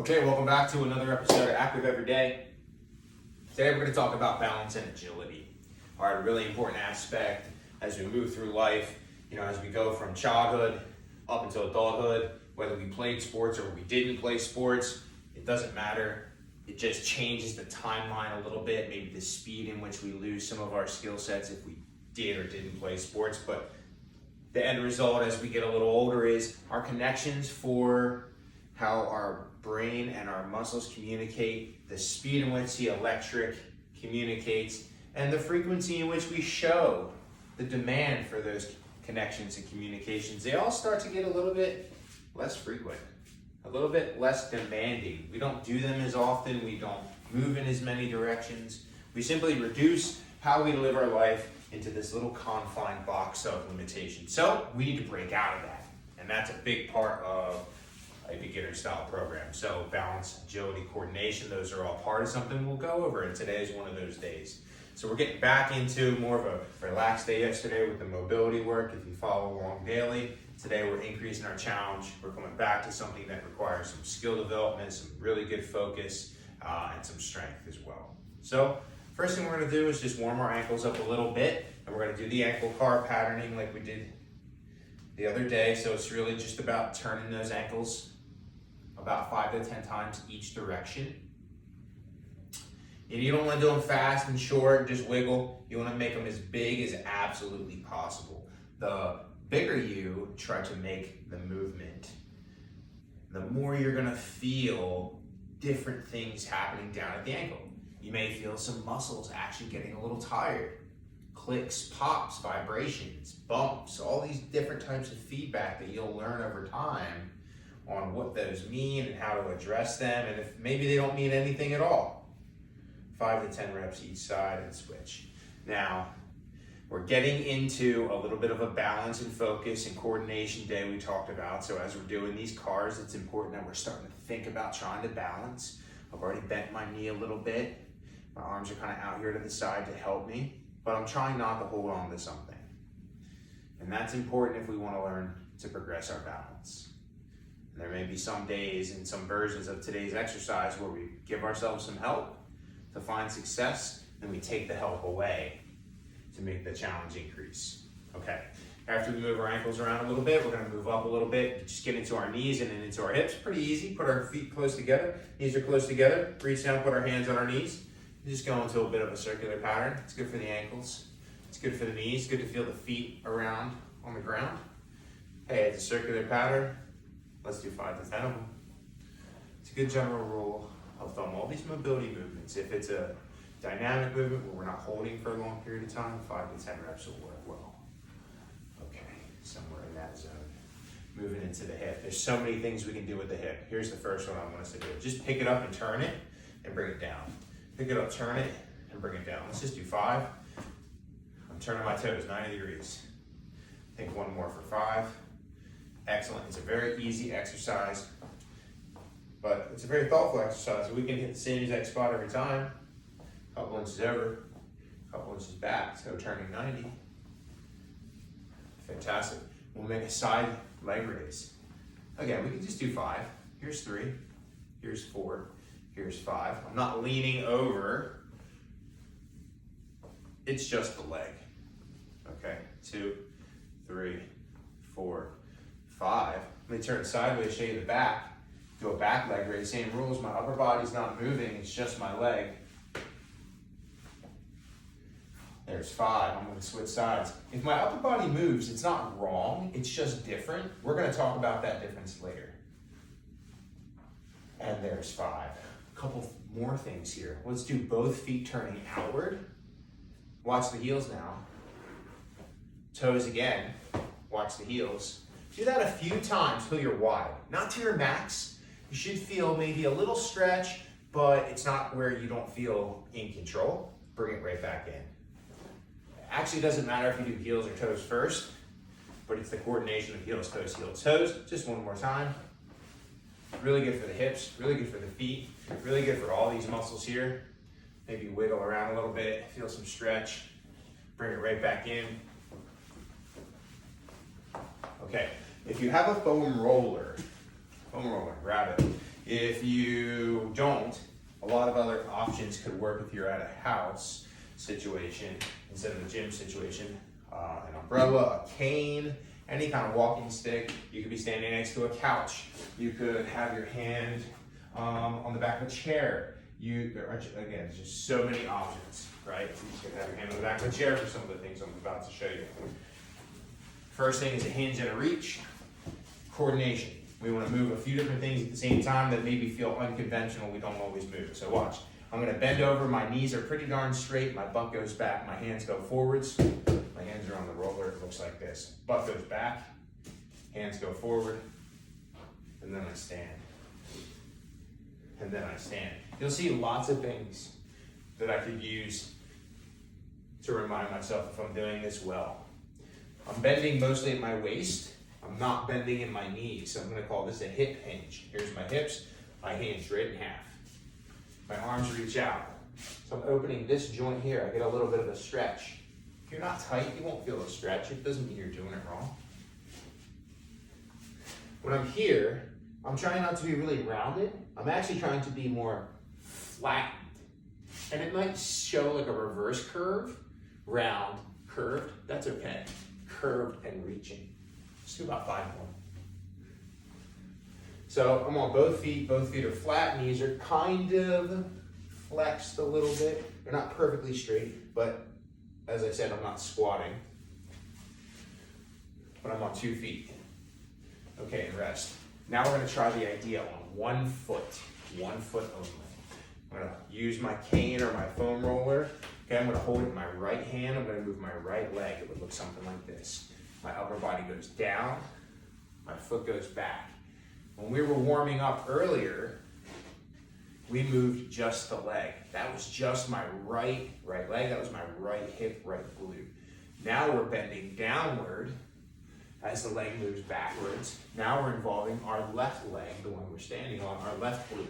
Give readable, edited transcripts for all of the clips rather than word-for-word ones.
Okay, welcome back to another episode of Active Every Day. Today we're going to talk about balance and agility. All right, a really important aspect as we move through life, as we go from childhood up until adulthood, whether we played sports or we didn't play sports, it doesn't matter. It just changes the timeline a little bit, maybe the speed in which we lose some of our skill sets if we did or didn't play sports. But the end result as we get a little older is our connections for how our brain and our muscles communicate, the speed in which the electric communicates, and the frequency in which we show the demand for those connections and communications. They all start to get a little bit less frequent, a little bit less demanding. We don't do them as often. We don't move in as many directions. We simply reduce how we live our life into this little confined box of limitations. So we need to break out of that. And that's a big part of a beginner style program. So balance, agility, coordination, those are all part of something we'll go over, and today is one of those days. So we're getting back into more of a relaxed day yesterday with the mobility work. If you follow along daily, today we're increasing our challenge. We're coming back to something that requires some skill development, some really good focus, and some strength as well. So first thing we're gonna do is just warm our ankles up a little bit, and we're gonna do the ankle car patterning like we did the other day. So it's really just about turning those ankles about 5 to 10 times each direction. And you don't want to do them fast and short and just wiggle. You want to make them as big as absolutely possible. The bigger you try to make the movement, the more you're going to feel different things happening down at the ankle. You may feel some muscles actually getting a little tired. Clicks, pops, vibrations, bumps, all these different types of feedback that you'll learn over time on what those mean and how to address them, and if maybe they don't mean anything at all. 5 to 10 reps each side and switch. Now, we're getting into a little bit of a balance and focus and coordination day we talked about. So as we're doing these cars, it's important that we're starting to think about trying to balance. I've already bent my knee a little bit. My arms are kind of out here to the side to help me, but I'm trying not to hold on to something. And that's important if we want to learn to progress our balance. And there may be some days and some versions of today's exercise where we give ourselves some help to find success, and we take the help away to make the challenge increase. Okay, after we move our ankles around a little bit, we're gonna move up a little bit, just get into our knees and then into our hips. Pretty easy, put our feet close together, knees are close together, reach down, put our hands on our knees. Just go into a bit of a circular pattern. It's good for the ankles, it's good for the knees, good to feel the feet around on the ground. Hey, it's a circular pattern. Let's do 5 to 10 of them. It's a good general rule of thumb. All these mobility movements, if it's a dynamic movement where we're not holding for a long period of time, 5 to 10 reps will work well. Okay, somewhere in that zone. Moving into the hip. There's so many things we can do with the hip. Here's the first one I want us to do. Just pick it up and turn it and bring it down. Pick it up, turn it, and bring it down. Let's just do 5. I'm turning my toes 90 degrees. Think one more for 5. Excellent. It's a very easy exercise, but it's a very thoughtful exercise. We can hit the same exact spot every time. A couple inches over, a couple inches back, so turning 90. Fantastic. We'll make a side leg raise. Again, we can just do 5. Here's 3, here's 4, here's 5. I'm not leaning over. It's just the leg. Okay, 2, 3, 4, 5. Let me turn sideways, show you the back. Do a back leg raise, same rules. My upper body's not moving, it's just my leg. There's 5, I'm gonna switch sides. If my upper body moves, it's not wrong, it's just different. We're gonna talk about that difference later. And there's 5. A couple more things here. Let's do both feet turning outward. Watch the heels now. Toes again, watch the heels. Do that a few times till you're wide, not to your max. You should feel maybe a little stretch, but it's not where you don't feel in control. Bring it right back in. It actually doesn't matter if you do heels or toes first, but it's the coordination of heels, toes. Just one more time. Really good for the hips, really good for the feet, really good for all these muscles here. Maybe wiggle around a little bit, feel some stretch. Bring it right back in. Okay, if you have a foam roller, grab it. If you don't, a lot of other options could work if you're at a house situation instead of a gym situation. An umbrella, a cane, any kind of walking stick. You could be standing next to a couch. You could have your hand on the back of a chair. Again, there's just so many options, right? You could have your hand on the back of a chair for some of the things I'm about to show you. First thing is a hinge and a reach. Coordination. We want to move a few different things at the same time that maybe feel unconventional. We don't always move. So watch. I'm going to bend over. My knees are pretty darn straight. My butt goes back. My hands go forwards. My hands are on the roller. It looks like this. Butt goes back. Hands go forward. And then I stand. And then I stand. You'll see lots of things that I could use to remind myself if I'm doing this well. I'm bending mostly at my waist. I'm not bending in my knees. So I'm going to call this a hip hinge. Here's my hips. My hinge right in half. My arms reach out. So I'm opening this joint here. I get a little bit of a stretch. If you're not tight, you won't feel a stretch. It doesn't mean you're doing it wrong. When I'm here, I'm trying not to be really rounded. I'm actually trying to be more flattened. And it might show like a reverse curve, round, curved. That's okay. Curved and reaching. Let's do about 5 more. So I'm on both feet are flat, knees are kind of flexed a little bit. They're not perfectly straight, but as I said, I'm not squatting. But I'm on 2 feet. Okay, and rest. Now we're gonna try the idea on 1 foot only. I'm gonna use my cane or my foam roller. Okay, I'm gonna hold it in my right hand. I'm gonna move my right leg. It would look something like this. My upper body goes down, my foot goes back. When we were warming up earlier, we moved just the leg. That was just my right leg. That was my right hip, right glute. Now we're bending downward as the leg moves backwards. Now we're involving our left leg, the one we're standing on, our left glute.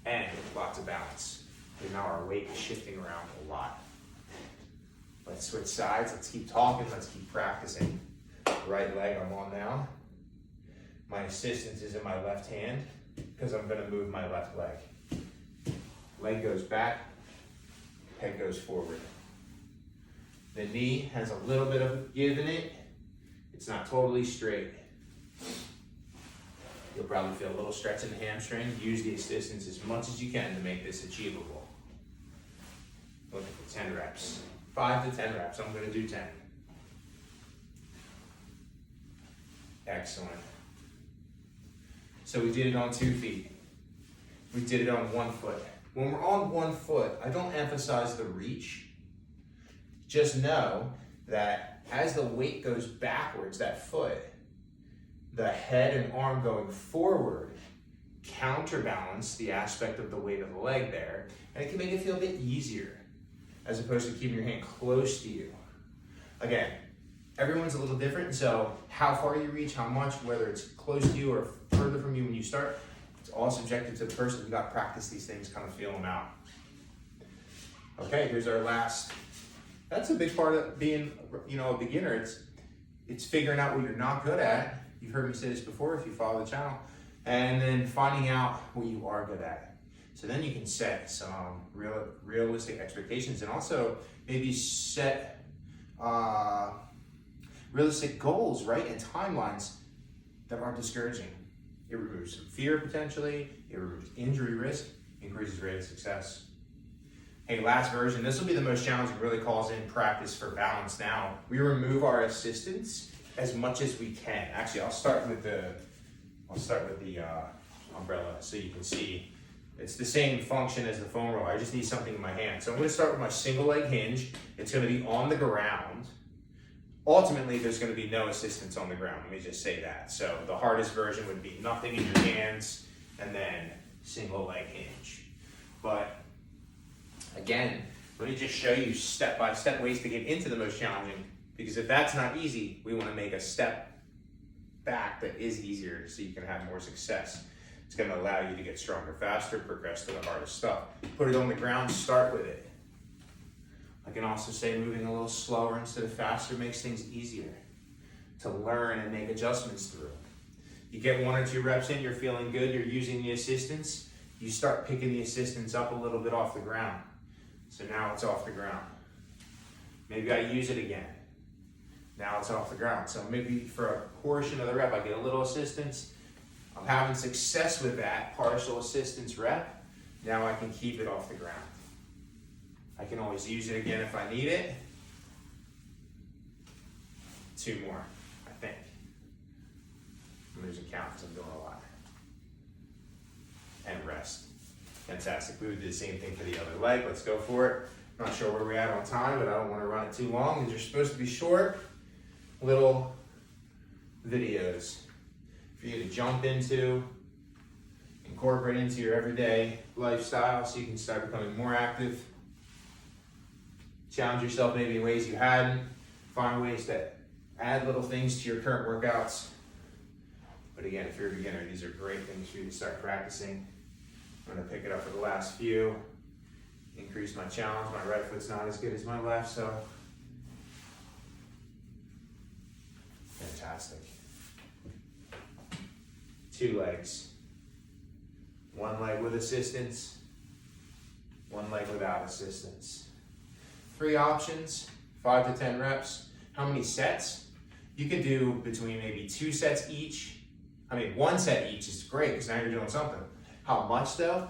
And lots of balance. And now our weight is shifting around a lot. Let's switch sides. Let's keep talking. Let's keep practicing. Right leg I'm on now. My assistance is in my left hand because I'm going to move my left leg. Leg goes back. Head goes forward. The knee has a little bit of give in it. It's not totally straight. You'll probably feel a little stretch in the hamstring. Use the assistance as much as you can to make this achievable. Look at the 10 reps. 5 to 10 reps. I'm going to do 10. Excellent. So we did it on 2 feet. We did it on 1 foot. When we're on 1 foot, I don't emphasize the reach. Just know that as the weight goes backwards, that foot, the head and arm going forward counterbalance the aspect of the weight of the leg there, and it can make it feel a bit easier as opposed to keeping your hand close to you. Again, everyone's a little different, so how far you reach, how much, whether it's close to you or further from you when you start, it's all subjective to the person. You got to practice these things, kind of feel them out. Okay, here's our last. That's a big part of being, a beginner. It's figuring out what you're not good at. You've heard me say this before if you follow the channel, and then finding out what you are good at. So then you can set some realistic expectations, and also maybe set realistic goals, right? And timelines that aren't discouraging. It removes some fear potentially, it removes injury risk, increases rate of success. Hey, last version, this will be the most challenging, really calls in practice for balance. Now, we remove our assistance as much as we can. Actually, I'll start with the umbrella so you can see it's the same function as the foam roller. I just need something in my hand. So I'm going to start with my single leg hinge. It's going to be on the ground. Ultimately, there's going to be no assistance on the ground. Let me just say that. So the hardest version would be nothing in your hands and then single leg hinge. But again, let me just show you step-by-step ways to get into the most challenging, because if that's not easy, we want to make a step back that is easier so you can have more success. It's going to allow you to get stronger faster, progress to the hardest stuff. Put it on the ground, start with it. I can also say moving a little slower instead of faster makes things easier to learn and make adjustments through. You get 1 or 2 reps in, you're feeling good, you're using the assistance, you start picking the assistance up a little bit off the ground. So now it's off the ground. Maybe I use it again. Now it's off the ground. So maybe for a portion of the rep, I get a little assistance. I'm having success with that partial assistance rep. Now I can keep it off the ground. I can always use it again if I need it. 2 more, I think. I'm losing count because I'm doing a lot. And rest. Fantastic. We would do the same thing for the other leg. Let's go for it. I'm not sure where we're at on time, but I don't want to run it too long. These are supposed to be short, little videos for you to jump into, incorporate into your everyday lifestyle so you can start becoming more active. Challenge yourself maybe in ways you hadn't. Find ways to add little things to your current workouts. But again, if you're a beginner, these are great things for you to start practicing. I'm going to pick it up for the last few. Increase my challenge. My right foot's not as good as my left, so fantastic. 2 legs. 1 leg with assistance, 1 leg without assistance. 3 options, 5 to 10 reps. How many sets? You could do between maybe 2 sets each. 1 set each is great because now you're doing something. How much though?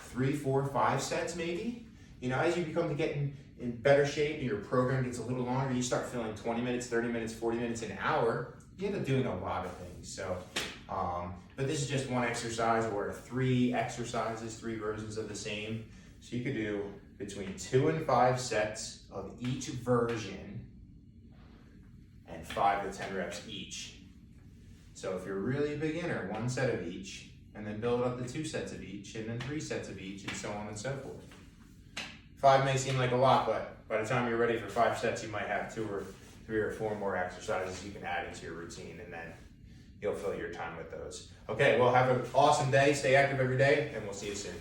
3, 4, 5 sets maybe. You know, as you become to get in better shape and your program gets a little longer, you start feeling 20 minutes, 30 minutes, 40 minutes, an hour. You end up doing a lot of things. So, but this is just 1 exercise or 3 exercises, 3 versions of the same. So you could do between 2 and 5 sets of each version and 5 to 10 reps each. So if you're really a beginner, 1 set of each, and then build up to 2 sets of each, and then 3 sets of each, and so on and so forth. 5 may seem like a lot, but by the time you're ready for 5 sets, you might have 2 or 3 or 4 more exercises you can add into your routine, and then you'll fill your time with those. Okay, well, have an awesome day. Stay active every day, and we'll see you soon.